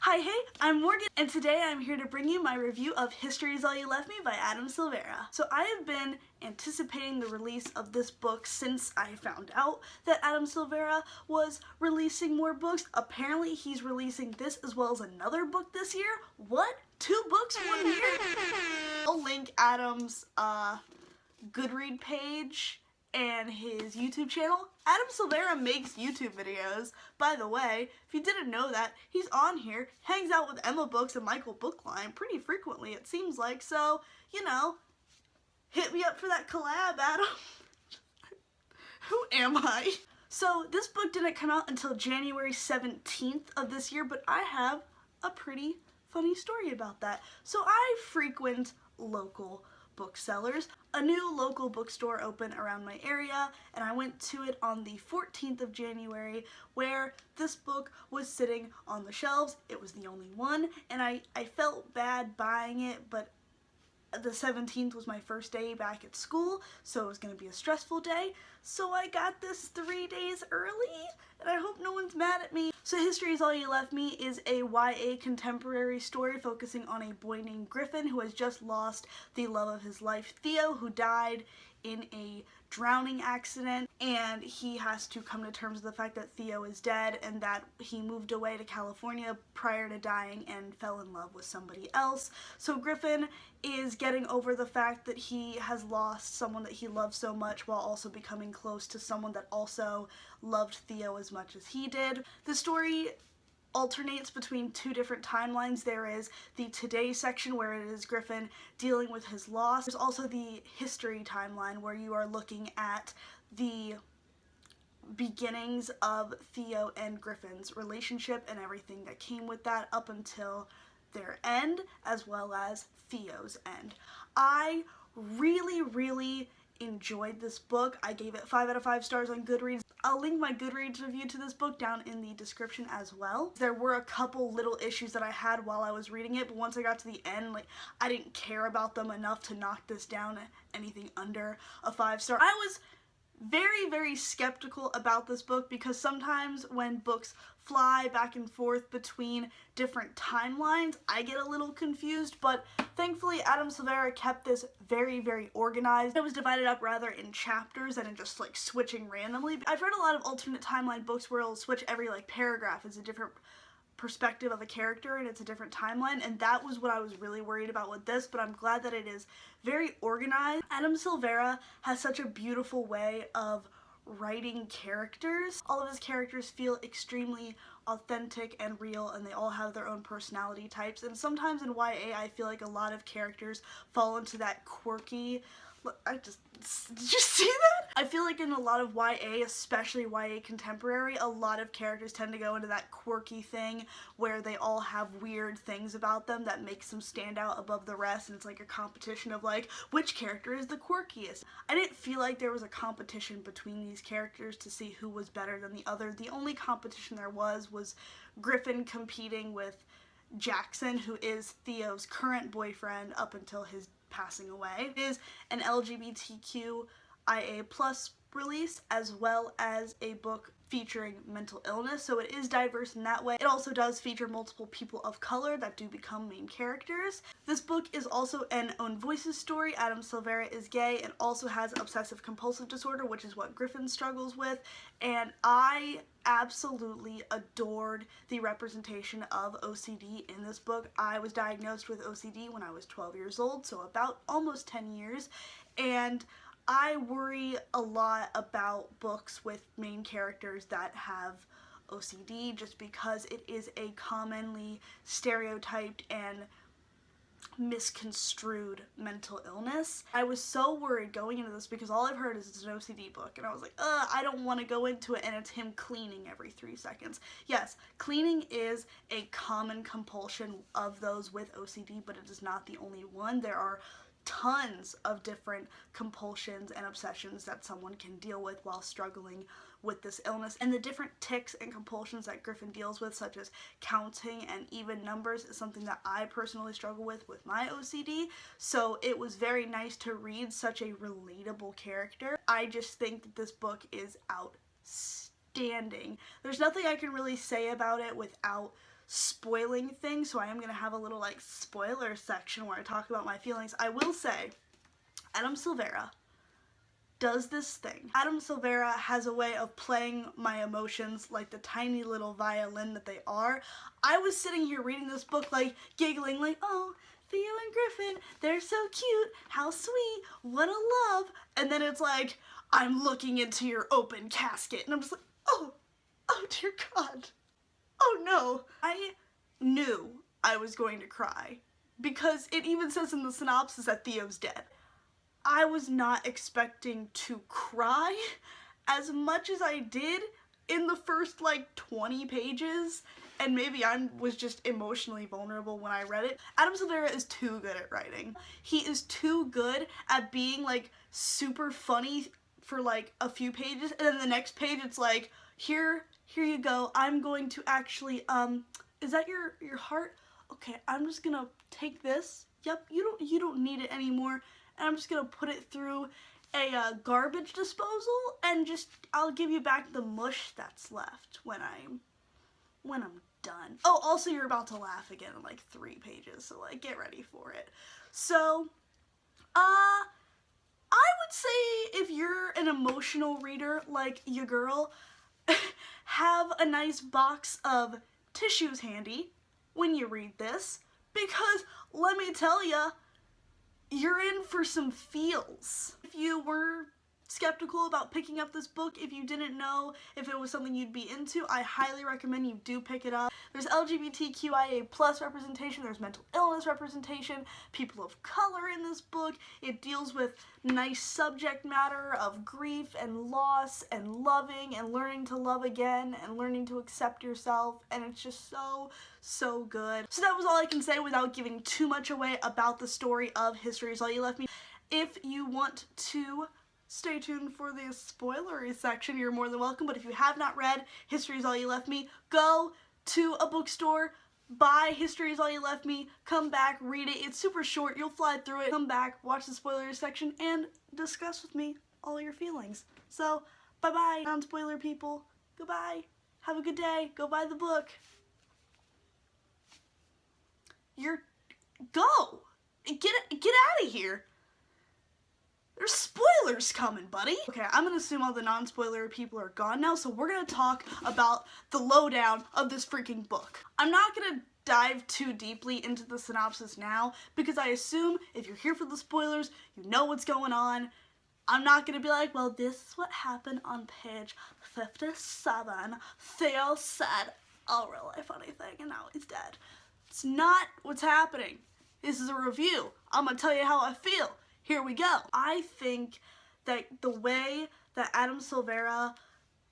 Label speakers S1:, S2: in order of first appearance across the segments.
S1: Hi, hey, I'm Morgan, and today I'm here to bring you my review of History Is All You Left Me by Adam Silvera. So I have been anticipating the release of this book since I found out that Adam Silvera was releasing more books. Apparently he's releasing this as well as another book this year. What? 2 books 1 year? I'll link Adam's Goodread page and his YouTube channel. Adam Silvera makes YouTube videos. By the way, if you didn't know that, he's on here, hangs out with Emma Books and Michael Bookline pretty frequently, it seems like. So, you know, hit me up for that collab, Adam. Who am I? So, this book didn't come out until January 17th of this year, but I have a pretty funny story about that. So, I frequent local booksellers. A new local bookstore opened around my area, and I went to it on the 14th of January, where this book was sitting on the shelves. It was the only one, and I felt bad buying it, but the 17th was my first day back at school, so it was going to be a stressful day. So I got this 3 days early, and I hope no one's mad at me. So History Is All You Left Me is a YA contemporary story focusing on a boy named Griffin who has just lost the love of his life, Theo, who died in a drowning accident, and he has to come to terms with the fact that Theo is dead and that he moved away to California prior to dying and fell in love with somebody else. So Griffin is getting over the fact that he has lost someone that he loved so much while also becoming close to someone that also loved Theo as much as he did. The story alternates between 2 different timelines. There is the today section where it is Griffin dealing with his loss. There's also the history timeline where you are looking at the beginnings of Theo and Griffin's relationship and everything that came with that up until their end, as well as Theo's end. I really enjoyed this book. I gave it 5 out of 5 stars on Goodreads. I'll link my Goodreads review to this book down in the description as well. There were a couple little issues that I had while I was reading it, but once I got to the end, I didn't care about them enough to knock this down anything under a 5-star. I was very skeptical about this book because sometimes when books fly back and forth between different timelines, I get a little confused, but thankfully Adam Silvera kept this very organized. It was divided up rather in chapters and in just switching randomly. I've read a lot of alternate timeline books where it'll switch every paragraph is a different perspective of a character and it's a different timeline, and that was what I was really worried about with this, but I'm glad that it is very organized. Adam Silvera has such a beautiful way of writing characters. All of his characters feel extremely authentic and real, and they all have their own personality types, and sometimes in YA I feel like a lot of characters fall into that quirky, did you see that? I feel like in a lot of YA, especially YA contemporary, a lot of characters tend to go into that quirky thing where they all have weird things about them that makes them stand out above the rest, and it's like a competition of which character is the quirkiest. I didn't feel like there was a competition between these characters to see who was better than the other. The only competition there was Griffin competing with Jackson, who is Theo's current boyfriend up until his passing away. It is an LGBTQIA+ release, as well as a book featuring mental illness, so it is diverse in that way. It also does feature multiple people of color that do become main characters. This book is also an own voices story. Adam Silvera is gay and also has obsessive compulsive disorder, which is what Griffin struggles with, and I absolutely adored the representation of OCD in this book. I was diagnosed with OCD when I was 12 years old, so about almost 10 years, and I worry a lot about books with main characters that have OCD just because it is a commonly stereotyped and misconstrued mental illness. I was so worried going into this because all I've heard is it's an OCD book, and I was like, I don't want to go into it, and it's him cleaning every 3 seconds. Yes, cleaning is a common compulsion of those with OCD, but it is not the only one. There are tons of different compulsions and obsessions that someone can deal with while struggling with this illness, and the different tics and compulsions that Griffin deals with, such as counting and even numbers, is something that I personally struggle with my OCD, so it was very nice to read such a relatable character. I just think that this book is outstanding. There's nothing I can really say about it without spoiling things, so I am going to have a little like spoiler section where I talk about my feelings. I will say, Adam Silvera does this thing. Adam Silvera has a way of playing my emotions like the tiny little violin that they are. I was sitting here reading this book like giggling like, oh, Theo and Griffin, they're so cute, how sweet, what a love. And then it's like, I'm looking into your open casket, and I'm just like, oh dear God, oh no. I knew I was going to cry because it even says in the synopsis that Theo's dead. I was not expecting to cry as much as I did in the first like 20 pages, and maybe I was just emotionally vulnerable when I read it. Adam Silvera is too good at writing. He is too good at being like super funny for like a few pages, and then the next page it's like, here you go, I'm going to actually, is that your heart? Okay, I'm just gonna take this. Yep, you don't need it anymore. And I'm just gonna put it through a garbage disposal, and I'll give you back the mush that's left when I'm done. Oh, also you're about to laugh again in like 3 pages, so like get ready for it. So, I would say if you're an emotional reader like your girl, have a nice box of tissues handy when you read this, because let me tell ya, you're in for some feels. If you were skeptical about picking up this book, if you didn't know if it was something you'd be into, I highly recommend you do pick it up. There's LGBTQIA+ representation, there's mental illness representation, people of color in this book. It deals with nice subject matter of grief and loss and loving and learning to love again and learning to accept yourself, and it's just so good. So that was all I can say without giving too much away about the story of History Is All You Left Me. If you want to stay tuned for the spoilery section, you're more than welcome, but if you have not read History Is All You Left Me, go to a bookstore, buy History Is All You Left Me, come back, read it. It's super short, you'll fly through it, come back, watch the spoilery section, and discuss with me all your feelings. So, bye-bye, non-spoiler people. Goodbye. Have a good day. Go buy the book. Go! Get out of here! There's spoilers coming, buddy! Okay, I'm gonna assume all the non-spoiler people are gone now, so we're gonna talk about the lowdown of this freaking book. I'm not gonna dive too deeply into the synopsis now, because I assume if you're here for the spoilers, you know what's going on. I'm not gonna be like, well, this is what happened on page 57. Theo said a really funny thing, and now he's dead. It's not what's happening. This is a review. I'm gonna tell you how I feel. Here we go. I think that the way that Adam Silvera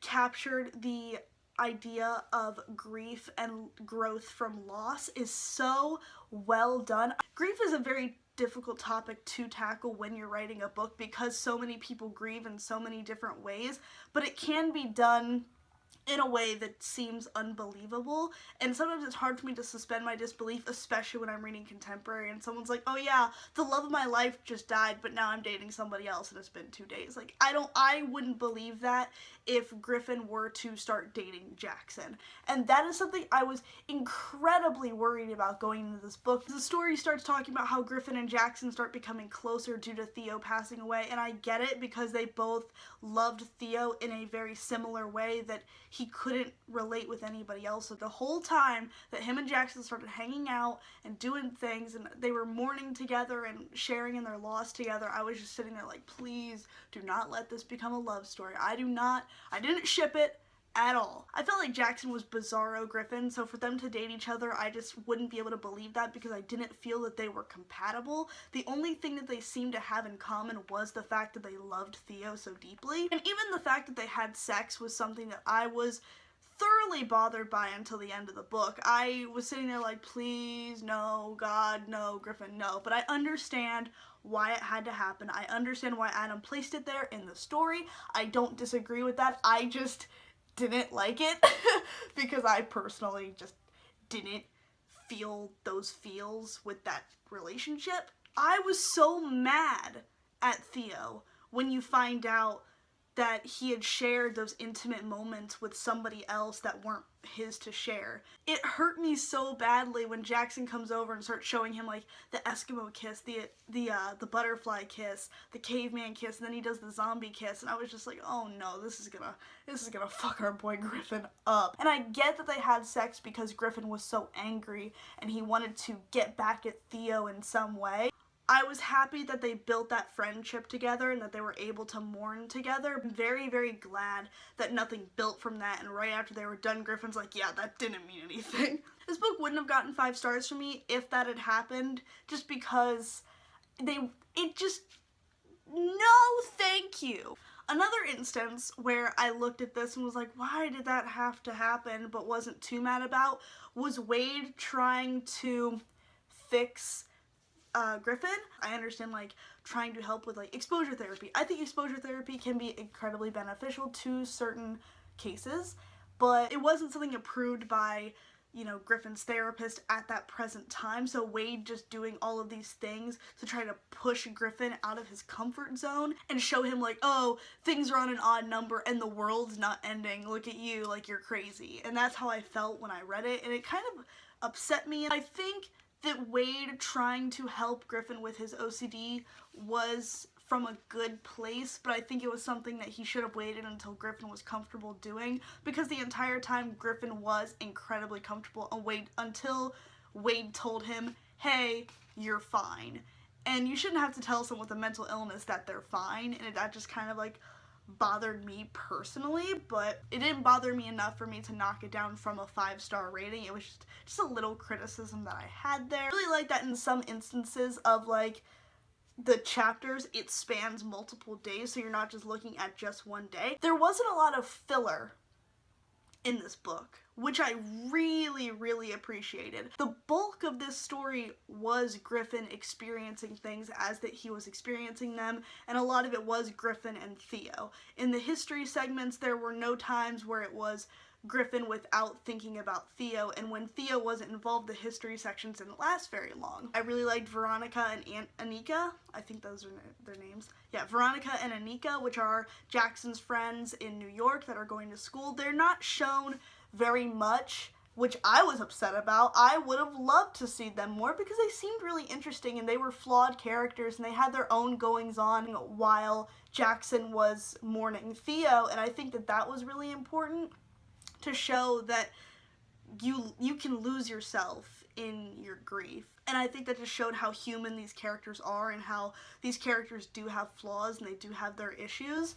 S1: captured the idea of grief and growth from loss is so well done. Grief is a very difficult topic to tackle when you're writing a book because so many people grieve in so many different ways, but it can be done in a way that seems unbelievable, and sometimes it's hard for me to suspend my disbelief, especially when I'm reading contemporary and someone's like, oh yeah, the love of my life just died, but now I'm dating somebody else and it's been 2 days. Like, I wouldn't believe that if Griffin were to start dating Jackson, and that is something I was incredibly worried about going into this book. The story starts talking about how Griffin and Jackson start becoming closer due to Theo passing away, and I get it because they both loved Theo in a very similar way that he couldn't relate with anybody else. So the whole time that him and Jackson started hanging out and doing things and they were mourning together and sharing in their loss together, I was just sitting there like, please do not let this become a love story. I didn't ship it at all. I felt like Jackson was bizarro Griffin, so for them to date each other, I just wouldn't be able to believe that because I didn't feel that they were compatible. The only thing that they seemed to have in common was the fact that they loved Theo so deeply, and even the fact that they had sex was something that I was thoroughly bothered by until the end of the book. I was sitting there like, please, no, God, no, Griffin, no, but I understand why it had to happen. I understand why Adam placed it there in the story. I don't disagree with that. I just didn't like it because I personally just didn't feel those feels with that relationship. I was so mad at Theo when you find out that he had shared those intimate moments with somebody else that weren't his to share. It hurt me so badly when Jackson comes over and starts showing him like the Eskimo kiss, the butterfly kiss, the caveman kiss, and then he does the zombie kiss, and I was just like, oh no, this is gonna fuck our boy Griffin up. And I get that they had sex because Griffin was so angry and he wanted to get back at Theo in some way. I was happy that they built that friendship together and that they were able to mourn together. I'm very, very glad that nothing built from that, and right after they were done, Griffin's like, yeah, that didn't mean anything. This book wouldn't have gotten 5 stars from me if that had happened, just because no thank you. Another instance where I looked at this and was like, why did that have to happen, but wasn't too mad about, was Wade trying to fix Griffin. I understand like trying to help with like exposure therapy. I think exposure therapy can be incredibly beneficial to certain cases, but it wasn't something approved by, you know, Griffin's therapist at that present time. So Wade just doing all of these things to try to push Griffin out of his comfort zone and show him like, oh, things are on an odd number and the world's not ending. Look at you, like you're crazy. And that's how I felt when I read it, and it kind of upset me. I think that Wade trying to help Griffin with his OCD was from a good place, but I think it was something that he should have waited until Griffin was comfortable doing, because the entire time Griffin was incredibly comfortable until Wade told him, hey, you're fine. And you shouldn't have to tell someone with a mental illness that they're fine, and that just kind of like bothered me personally, but it didn't bother me enough for me to knock it down from a 5-star rating. It was just a little criticism that I had there. I really like that in some instances of like the chapters, it spans multiple days, so you're not just looking at just one day. There wasn't a lot of filler in this book, which I really, really appreciated. The bulk of this story was Griffin experiencing things as that he was experiencing them, and a lot of it was Griffin and Theo. In the history segments, there were no times where it was Griffin without thinking about Theo, and when Theo wasn't involved, the history sections didn't last very long. I really liked Veronica and Anika. I think those are their names. Yeah, Veronica and Anika, which are Jackson's friends in New York that are going to school. They're not shown very much, which I was upset about. I would have loved to see them more because they seemed really interesting and they were flawed characters and they had their own goings on while Jackson was mourning Theo, and I think that that was really important to show that you can lose yourself in your grief. And I think that just showed how human these characters are and how these characters do have flaws and they do have their issues.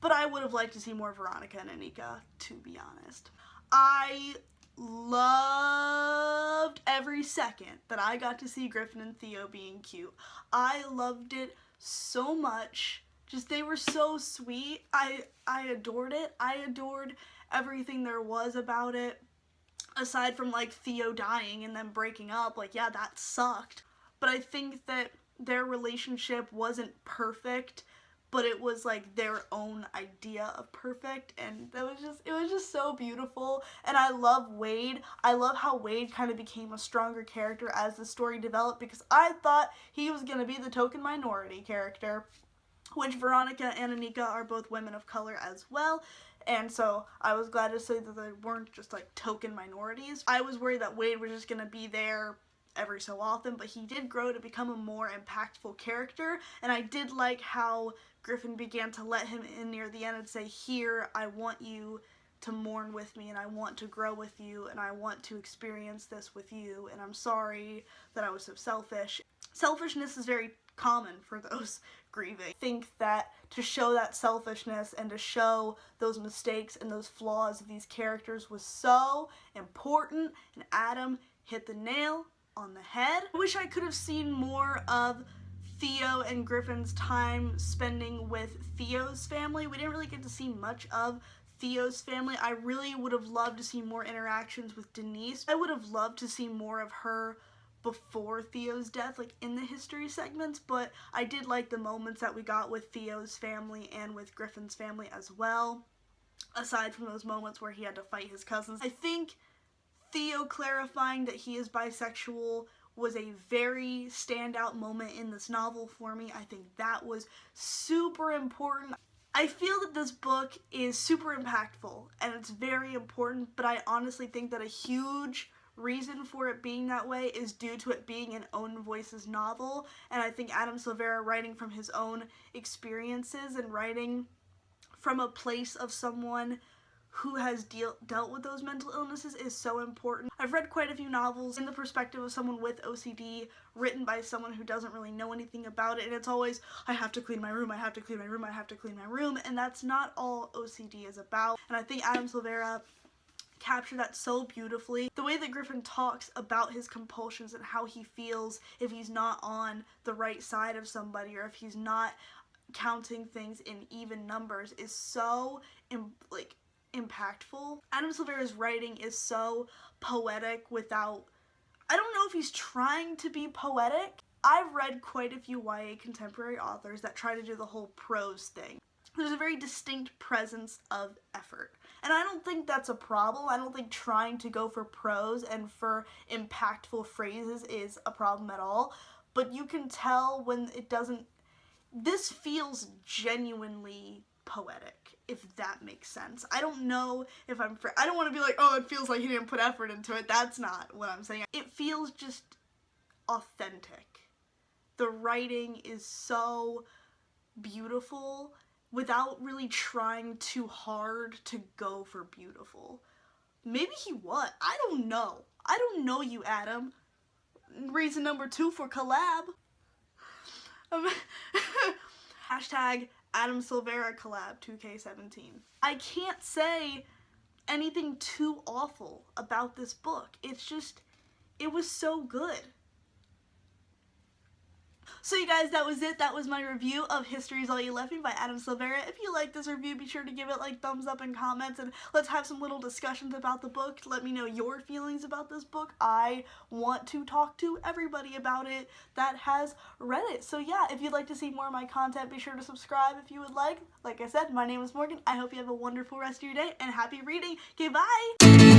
S1: But I would have liked to see more Veronica and Anika, to be honest. I loved every second that I got to see Griffin and Theo being cute. I loved it so much. Just, they were so sweet. I adored it. I adored everything there was about it, aside from like Theo dying and then breaking up. Like, yeah, that sucked, but I think that their relationship wasn't perfect, but it was like their own idea of perfect, and it was just so beautiful. And I love Wade. I love how Wade kind of became a stronger character as the story developed, because I thought he was gonna be the token minority character, which Veronica and Anika are both women of color as well. And so I was glad to see that they weren't just like token minorities. I was worried that Wade was just gonna be there every so often, but he did grow to become a more impactful character, and I did like how Griffin began to let him in near the end and say, here, I want you to mourn with me, and I want to grow with you, and I want to experience this with you, and I'm sorry that I was so selfish. Selfishness is very common for those grieving. I think that to show that selfishness and to show those mistakes and those flaws of these characters was so important, and Adam hit the nail on the head. I wish I could have seen more of Theo and Griffin's time spending with Theo's family. We didn't really get to see much of Theo's family. I really would have loved to see more interactions with Denise. I would have loved to see more of her before Theo's death, like in the history segments, but I did like the moments that we got with Theo's family and with Griffin's family as well, aside from those moments where he had to fight his cousins. I think Theo clarifying that he is bisexual was a very standout moment in this novel for me. I think that was super important. I feel that this book is super impactful and it's very important, but I honestly think that a huge reason for it being that way is due to it being an own voices novel, and I think Adam Silvera writing from his own experiences and writing from a place of someone who has dealt with those mental illnesses is so important. I've read quite a few novels in the perspective of someone with OCD, written by someone who doesn't really know anything about it, and it's always, I have to clean my room, I have to clean my room, I have to clean my room, and that's not all OCD is about. And I think Adam Silvera captured that so beautifully. The way that Griffin talks about his compulsions and how he feels if he's not on the right side of somebody or if he's not counting things in even numbers is so impactful. Adam Silvera's writing is so poetic without, I don't know if he's trying to be poetic. I've read quite a few YA contemporary authors that try to do the whole prose thing. There's a very distinct presence of effort. And I don't think that's a problem. I don't think trying to go for prose and for impactful phrases is a problem at all. But you can tell when it doesn't, this feels genuinely poetic, if that makes sense. I don't know if I don't want to be like, oh, it feels like he didn't put effort into it. That's not what I'm saying. It feels just authentic. The writing is so beautiful without really trying too hard to go for beautiful. Maybe he was. I don't know. I don't know you, Adam. Reason number 2 for collab. Hashtag Adam Silvera collab 2K17. I can't say anything too awful about this book. It's just, it was so good. So you guys, that was it. That was my review of History Is All You Left Me by Adam Silvera. If you like this review, be sure to give it thumbs up and comments, and let's have some little discussions about the book. Let me know your feelings about this book. I want to talk to everybody about it that has read it. So yeah, if you'd like to see more of my content, be sure to subscribe if you would like. Like I said, my name is Morgan. I hope you have a wonderful rest of your day and happy reading. Okay, bye!